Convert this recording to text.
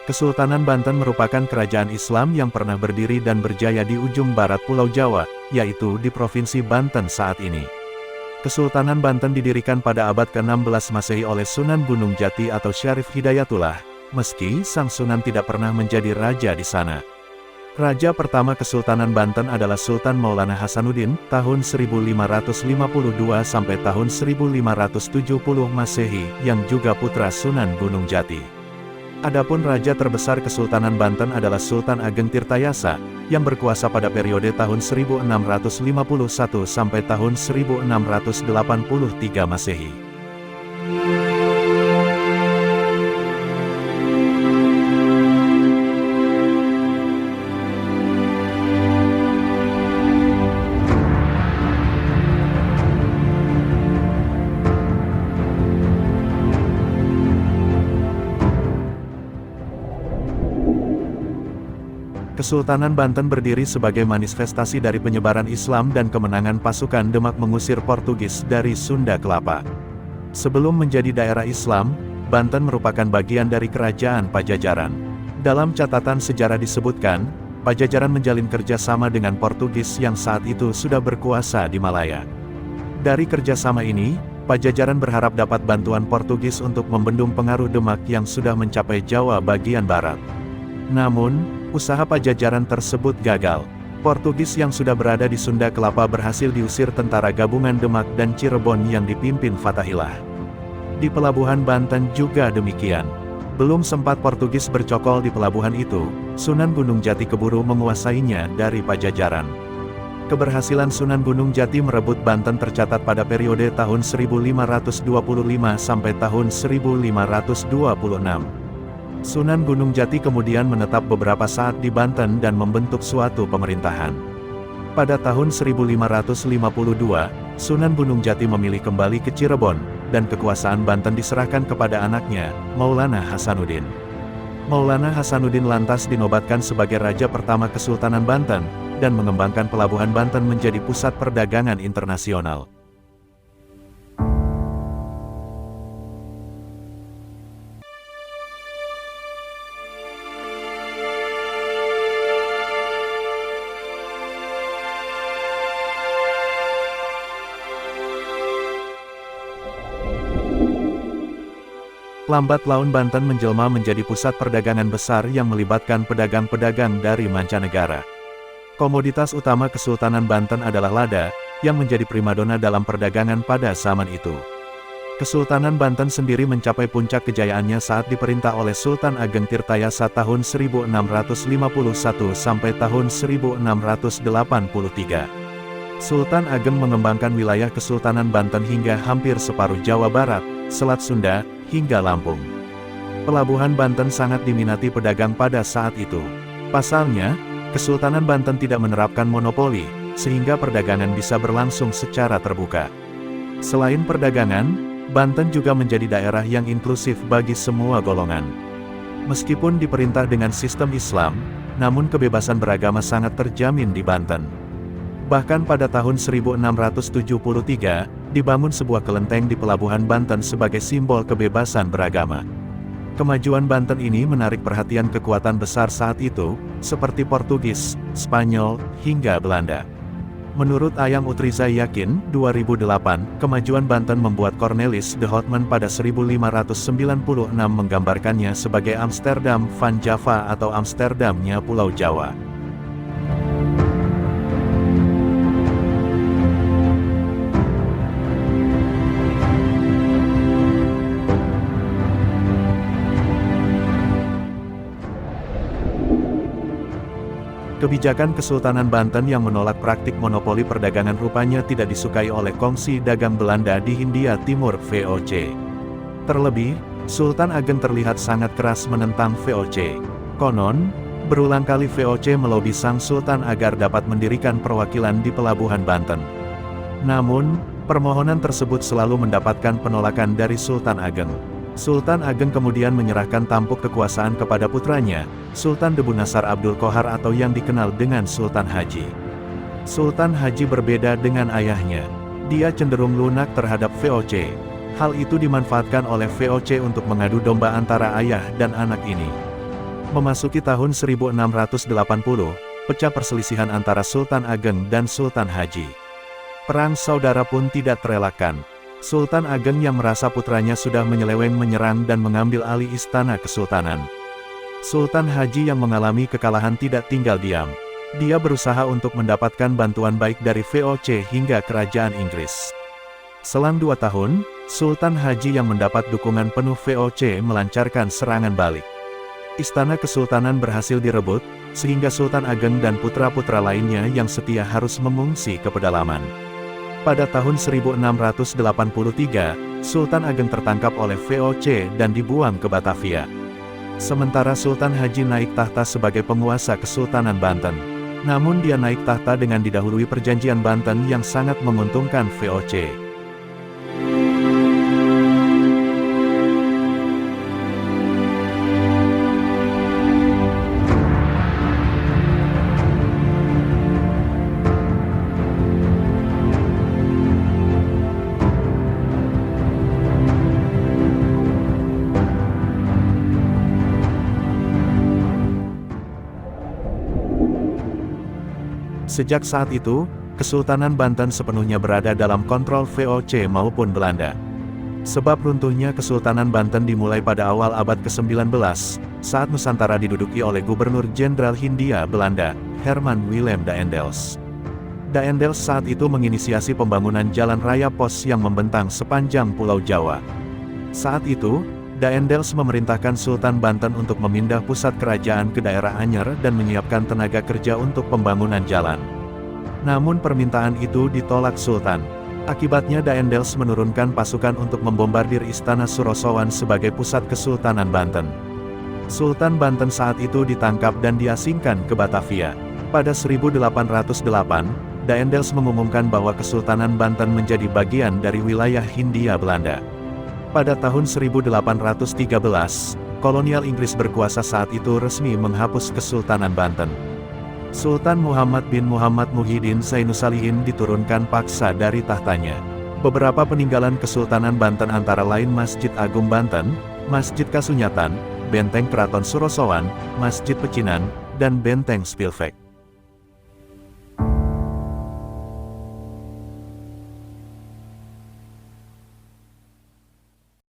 Kesultanan Banten merupakan kerajaan Islam yang pernah berdiri dan berjaya di ujung barat Pulau Jawa, yaitu di Provinsi Banten saat ini. Kesultanan Banten didirikan pada abad ke-16 Masehi oleh Sunan Gunung Jati atau Syarif Hidayatullah, meski sang Sunan tidak pernah menjadi raja di sana. Raja pertama Kesultanan Banten adalah Sultan Maulana Hasanuddin, tahun 1552 sampai tahun 1570 Masehi, yang juga putra Sunan Gunung Jati. Adapun raja terbesar Kesultanan Banten adalah Sultan Ageng Tirtayasa, yang berkuasa pada periode tahun 1651 sampai tahun 1683 Masehi. Kesultanan Banten berdiri sebagai manifestasi dari penyebaran Islam dan kemenangan pasukan Demak mengusir Portugis dari Sunda Kelapa. Sebelum menjadi daerah Islam, Banten merupakan bagian dari Kerajaan Pajajaran. Dalam catatan sejarah disebutkan, Pajajaran menjalin kerjasama dengan Portugis yang saat itu sudah berkuasa di Malaya. Dari kerjasama ini, Pajajaran berharap dapat bantuan Portugis untuk membendung pengaruh Demak yang sudah mencapai Jawa bagian barat. Namun, usaha Pajajaran tersebut gagal. Portugis yang sudah berada di Sunda Kelapa berhasil diusir tentara gabungan Demak dan Cirebon yang dipimpin Fatahillah. Di pelabuhan Banten juga demikian. Belum sempat Portugis bercokol di pelabuhan itu, Sunan Gunung Jati keburu menguasainya dari Pajajaran. Keberhasilan Sunan Gunung Jati merebut Banten tercatat pada periode tahun 1525 sampai tahun 1526. Sunan Gunung Jati kemudian menetap beberapa saat di Banten dan membentuk suatu pemerintahan. Pada tahun 1552, Sunan Gunung Jati memilih kembali ke Cirebon, dan kekuasaan Banten diserahkan kepada anaknya, Maulana Hasanuddin. Maulana Hasanuddin lantas dinobatkan sebagai Raja pertama Kesultanan Banten, dan mengembangkan pelabuhan Banten menjadi pusat perdagangan internasional. Lambat laun Banten menjelma menjadi pusat perdagangan besar yang melibatkan pedagang-pedagang dari mancanegara. Komoditas utama Kesultanan Banten adalah lada, yang menjadi primadona dalam perdagangan pada zaman itu. Kesultanan Banten sendiri mencapai puncak kejayaannya saat diperintah oleh Sultan Ageng Tirtayasa tahun 1651 sampai tahun 1683. Sultan Ageng mengembangkan wilayah Kesultanan Banten hingga hampir separuh Jawa Barat, Selat Sunda, hingga Lampung. Pelabuhan Banten sangat diminati pedagang pada saat itu. Pasalnya, Kesultanan Banten tidak menerapkan monopoli, sehingga perdagangan bisa berlangsung secara terbuka. Selain perdagangan, Banten juga menjadi daerah yang inklusif bagi semua golongan. Meskipun diperintah dengan sistem Islam, namun kebebasan beragama sangat terjamin di Banten. Bahkan pada tahun 1673, dibangun sebuah kelenteng di pelabuhan Banten sebagai simbol kebebasan beragama. Kemajuan Banten ini menarik perhatian kekuatan besar saat itu, seperti Portugis, Spanyol, hingga Belanda. Menurut Ayam Utriza Yakin, 2008, kemajuan Banten membuat Cornelis de Houtman pada 1596 menggambarkannya sebagai Amsterdam van Java atau Amsterdamnya Pulau Jawa. Kebijakan Kesultanan Banten yang menolak praktik monopoli perdagangan rupanya tidak disukai oleh Kongsi Dagang Belanda di Hindia Timur (VOC). Terlebih, Sultan Ageng terlihat sangat keras menentang VOC. Konon, berulang kali VOC melobi sang Sultan agar dapat mendirikan perwakilan di pelabuhan Banten. Namun, permohonan tersebut selalu mendapatkan penolakan dari Sultan Ageng. Sultan Ageng kemudian menyerahkan tampuk kekuasaan kepada putranya, Sultan Debu Nasar Abdul Qohar atau yang dikenal dengan Sultan Haji. Sultan Haji berbeda dengan ayahnya. Dia cenderung lunak terhadap VOC. Hal itu dimanfaatkan oleh VOC untuk mengadu domba antara ayah dan anak ini. Memasuki tahun 1680, pecah perselisihan antara Sultan Ageng dan Sultan Haji. Perang saudara pun tidak terelakkan. Sultan Ageng yang merasa putranya sudah menyeleweng menyerang dan mengambil alih istana kesultanan. Sultan Haji yang mengalami kekalahan tidak tinggal diam. Dia berusaha untuk mendapatkan bantuan baik dari VOC hingga kerajaan Inggris. Selang 2 tahun, Sultan Haji yang mendapat dukungan penuh VOC melancarkan serangan balik. Istana kesultanan berhasil direbut, sehingga Sultan Ageng dan putra-putra lainnya yang setia harus mengungsi ke pedalaman. Pada tahun 1683, Sultan Ageng tertangkap oleh VOC dan dibuang ke Batavia. Sementara Sultan Haji naik tahta sebagai penguasa Kesultanan Banten. Namun dia naik tahta dengan didahului perjanjian Banten yang sangat menguntungkan VOC. Sejak saat itu, Kesultanan Banten sepenuhnya berada dalam kontrol VOC maupun Belanda. Sebab runtuhnya Kesultanan Banten dimulai pada awal abad ke-19, saat Nusantara diduduki oleh Gubernur Jenderal Hindia Belanda, Herman Willem Daendels. Daendels saat itu menginisiasi pembangunan jalan raya pos yang membentang sepanjang Pulau Jawa. Saat itu, Daendels memerintahkan Sultan Banten untuk memindah pusat kerajaan ke daerah Anyer dan menyiapkan tenaga kerja untuk pembangunan jalan. Namun permintaan itu ditolak Sultan. Akibatnya Daendels menurunkan pasukan untuk membombardir Istana Surosowan sebagai pusat Kesultanan Banten. Sultan Banten saat itu ditangkap dan diasingkan ke Batavia. Pada 1808, Daendels mengumumkan bahwa Kesultanan Banten menjadi bagian dari wilayah Hindia Belanda. Pada tahun 1813, kolonial Inggris berkuasa saat itu resmi menghapus Kesultanan Banten. Sultan Muhammad bin Muhammad Muhyiddin Zainusalihin diturunkan paksa dari tahtanya. Beberapa peninggalan Kesultanan Banten antara lain Masjid Agung Banten, Masjid Kasunyatan, Benteng Keraton Surosowan, Masjid Pecinan, dan Benteng Spilvek.